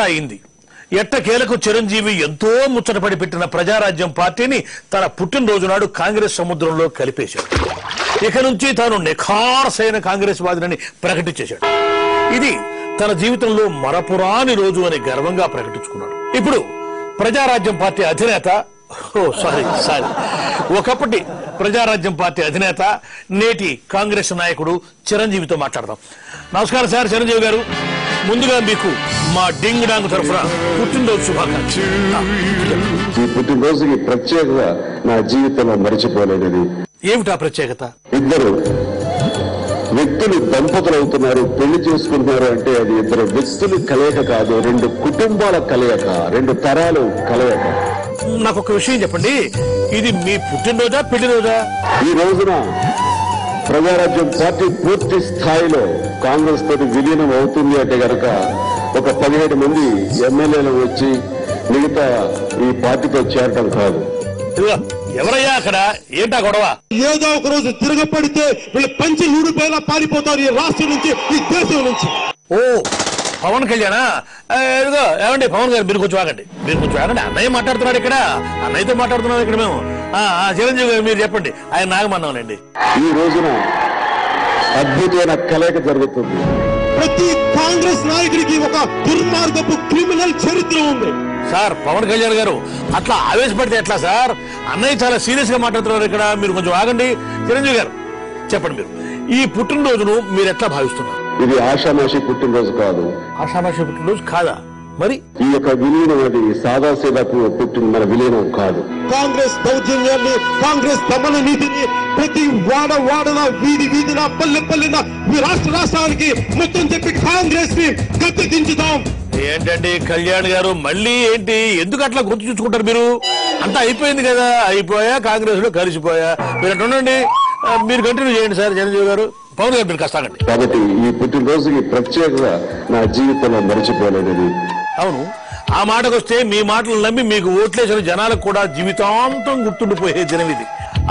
అంతా అయింది. ఎట్టకేలకు చిరంజీవి ఎంతో ముచ్చటపడి పెట్టిన ప్రజారాజ్యం పార్టీని తన పుట్టినరోజు నాడు కాంగ్రెస్ సముద్రంలో కలిపేశాడు. ఇక నుంచి తాను నిఖార్సైన కాంగ్రెస్ వాదిని ప్రకటించేశాడు. ఇది తన జీవితంలో మరపురాని రోజు అని గర్వంగా ప్రకటించుకున్నాడు. ఇప్పుడు ప్రజారాజ్యం పార్టీ అధినేత ఒకప్పటి ప్రజారాజ్యం పార్టీ అధినేత నేటి కాంగ్రెస్ నాయకుడు చిరంజీవితో మాట్లాడదాం. నమస్కారం సార్ చిరంజీవి గారు. ముందుగా మీకు మా డింగ్ డాంగ్ తరఫున పుట్టినరోజు శుభాకాంక్షలు. ఈ పుట్టినరోజుకి ప్రత్యేకంగా నా జీవితంలో మరిచిపోలేనిది. ఏమిటా ప్రత్యేకత? ఇద్దరు వ్యక్తులు దంపతులు అవుతున్నారు, పెళ్లి చేసుకుంటున్నారు అంటే అది ఇద్దరు వ్యక్తులు కలయిక కాదు, రెండు కుటుంబాల కలయిక, రెండు తరాలు కలయిక. నాకు ఒక విషయం చెప్పండి, ఇది మీ పుట్టినరోజా పెళ్లి రోజా? ఈ రోజున ప్రజారాజ్యం పార్టీ పూర్తి స్థాయిలో కాంగ్రెస్ తోటి విలీనం అవుతుంది అంటే గనక ఒక 17 మంది ఎమ్మెల్యేలు వచ్చి మిగతా ఈ పార్టీతో చేరటం కాదు. ఎవరయ్యా అక్కడ? ఏంటా గొడవ? ఏదో ఒక రోజు తిరగపడితే వీళ్ళు పంచి ఊడిపోయినా పారిపోతారు ఈ రాష్ట్రం నుంచి, ఈ దేశం నుంచి. ఓ పవన్ కళ్యాణా? ఏదో ఏమండి పవన్ గారు, మీరు కొంచెం ఆగండి. అన్నయ్య మాట్లాడుతున్నాడు ఇక్కడ, అన్నయ్యతో మాట్లాడుతున్నాడు ఇక్కడ మేము. చిరంజీవి గారు మీరు చెప్పండి, ఆయన నాగమన్నానండి. ఈ రోజున అద్భుతమైన కలయిక జరుగుతుంది. ప్రతి కాంగ్రెస్ నాయకుడికి ఒక దుర్మార్గపు క్రిమినల్ చరిత్ర ఉంది. సార్ పవన్ కళ్యాణ్ గారు అట్లా ఆవేశపడితే ఎట్లా సార్? అన్నయ్య చాలా సీరియస్ గా మాట్లాడుతున్నారు ఇక్కడ, మీరు కొంచెం ఆగండి. చిరంజీవి గారు చెప్పండి, మీరు ఈ పుట్టినరోజును మీరు ఎట్లా భావిస్తున్నారు? ఇది ఆషామాషి పుట్టినరోజు కాదు. ఆషామాషి పుట్టినరోజు కాదా? మరి ఈ యొక్క విలీనం అది సాదాసీదాకు పుట్టిన మన విలీనం కాదు. కాంగ్రెస్ దౌర్జన్యాన్ని, కాంగ్రెస్ దమన నీతిని ప్రతి వాడన వీధి వీధిన పల్లె పల్లెన ఈ రాష్ట్రానికి మొత్తం చెప్పి కాంగ్రెస్ ని గద్దె దించుతాం. ఏంటండి కళ్యాణ్ గారు, మళ్ళీ ఏంటి? ఎందుకు అట్లా గుర్తు చూసుకుంటారు మీరు? అంతా అయిపోయింది కదా, అయిపోయా కాంగ్రెస్ లో కలిసిపోయా. మీరు అట్లా ఉండండి, మీరు కంటిన్యూ చేయండి సార్ చిరంజీవి గారు. పవన్ గారు మీరు కష్టాలండి. కాబట్టి ఈ పుట్టినరోజుకి ప్రత్యేకంగా నా జీవితంలో మరిచిపోలేనిది. అవును, ఆ మాటకు వస్తే మీ మాటలు నమ్మి మీకు ఓట్లేసిన జనాలకు కూడా జీవితాంతం గుర్తుండిపోయే దినం ఇది.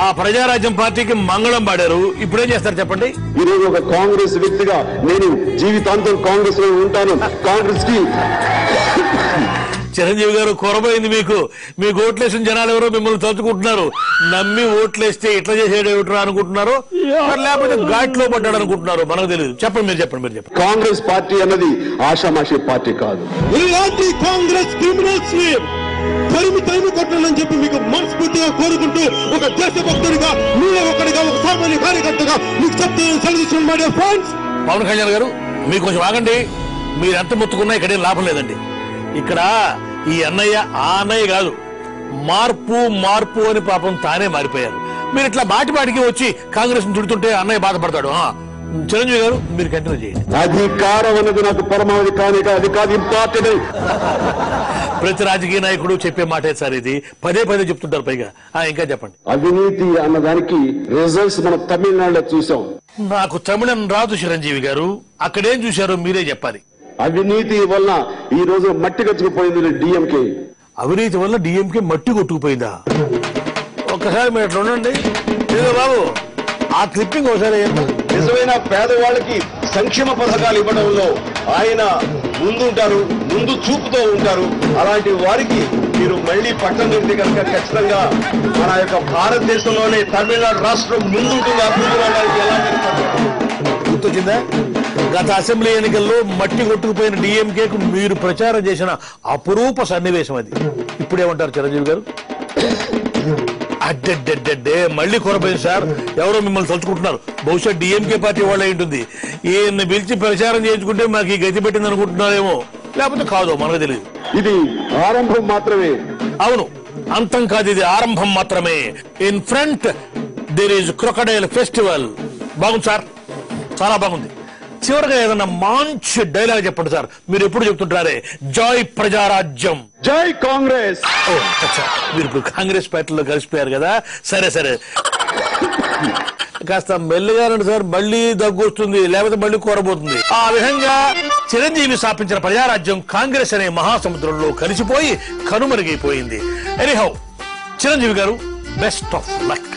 ఆ ప్రజారాజ్యం పార్టీకి మంగళం పాడారు, ఇప్పుడేం చేస్తారు చెప్పండి? ఈ రోజు ఒక కాంగ్రెస్ వ్యక్తిగా నేను జీవితాంతం కాంగ్రెస్ లో ఉంటాను. కాంగ్రెస్ కి చిరంజీవి గారు కొరబోయింది మీకు. మీకు ఓట్లేసిన జనాలు ఎవరో మిమ్మల్ని తలుచుకుంటున్నారు. నమ్మి ఓట్లేస్తే ఇట్లా చేసేటేమిట్రా అనుకుంటున్నారు, లేకపోతే ఘాట్లో పడ్డాడు అనుకుంటున్నారు, మనకు తెలియదు. చెప్పండి, మీరు చెప్పండి. కాంగ్రెస్ పార్టీ అన్నది ఆషామాషి పార్టీ కాదు. ఇలాంటి కాంగ్రెస్ క్రిమినల్స్ ని తరిమి కొట్టాలని చెప్పి మీకు మనస్ఫూర్తిగా కోరుకుంటూ ఒక దేశభక్తుడిగా, మీలో ఒకటిగా, ఒక సామాన్య కార్యకర్తగా మీకు చెప్తున్నాను my dear friends. Pawan Kalyan గారు మీకు కొంచెం ఆగండి. మీరు ఎంత మొత్తుకున్నా ఇక్కడేం లాభం లేదండి. ఇక్కడ ఈ అన్నయ్య ఆ అన్నయ్య కాదు, మార్పు అని పాపం తానే మారిపోయారు. మీరు ఇట్లా మాటికి వచ్చి కాంగ్రెస్ ను చుడుతుంటే అన్నయ్య బాధపడతాడు. చిరంజీవి గారు మీరు కంటిన్యూ చేయండి. అధికారం అనేది నాకు పరమావధి కానీ అది కాదు ఇంపార్టెంట్. ప్రతి రాజకీయ నాయకుడు చెప్పే మాటే సార్ ఇది, పదే చెప్తుంటారు. పైగా ఇంకా చెప్పండి. అవినీతి అన్నదానికి రిజల్ట్స్ మనం తమిళనాడులో చూసాం. నాకు తమిళం రాదు చిరంజీవి గారు, అక్కడేం చూశారో మీరే చెప్పాలి. అవినీతి వల్ల ఈ రోజు మట్టి కచ్చుకుపోయింది డిఎంకే. అవినీతి వల్ల డిఎంకే మట్టి కొట్టుకుపోయిందా? ఒక్కసారి మీరు ఎట్లా ఉండండి బాబు, ఆ క్లిప్పింగ్ ఒకసారి. నిజమైన పేదవాళ్ళకి సంక్షేమ పథకాలు ఇవ్వడంలో ఆయన ముందు చూపుతూ ఉంటారు. అలాంటి వారికి మీరు మళ్లీ పట్టం నుండి కనుక ఖచ్చితంగా మన యొక్క భారతదేశంలోనే తమిళనాడు రాష్ట్రం ముందుంటుంది. అభివృద్ధి అవడానికి ఎలాంటి గుర్తొచ్చిందా? గత అసెంబ్లీ ఎన్నికల్లో మట్టి కొట్టుకుపోయిన డిఎంకేకు మీరు ప్రచారం చేసిన అపురూప సన్నివేశం అది. ఇప్పుడేమంటారు చిరంజీవి గారు? అడ్డెడ్డెడ్డే మళ్ళీ కొరపోయింది సార్. ఎవరో మిమ్మల్ని తలుచుకుంటున్నారు. బహుశా డిఎంకే పార్టీ వాళ్ళే ఉంటుంది. ఈయన్ని పిలిచి ప్రచారం చేయించుకుంటే మాకు ఈ గతి పెట్టింది అనుకుంటున్నారేమో, లేకపోతే కాదో మనకు తెలియదు. ఇది ఆరంభం మాత్రమే. అవును, అంతం కాదు, ఇది ఆరంభం మాత్రమే. In front there is crocodile festival. బాగుంది సార్, చాలా బాగుంది. చివరిగా ఏదన్నా మంచి డైలాగ్ చెప్పండి సార్. మీరు ఎప్పుడు చెప్తుంటారే జై ప్రజారాజ్యం, జై కాంగ్రెస్. మీరు ఇప్పుడు కాంగ్రెస్ పార్టీలో కలిసిపోయారు కదా, సరే కాస్త మెల్లిగా రండి సార్, మళ్ళీ దగ్గు వస్తుంది, లేకపోతే మళ్ళీ కోరబోతుంది. ఆ విధంగా చిరంజీవి స్థాపించిన ప్రజారాజ్యం కాంగ్రెస్ అనే మహాసముద్రంలో కలిసిపోయి కనుమరుగైపోయింది. ఎనీహౌ చిరంజీవి గారు, బెస్ట్ ఆఫ్ లక్.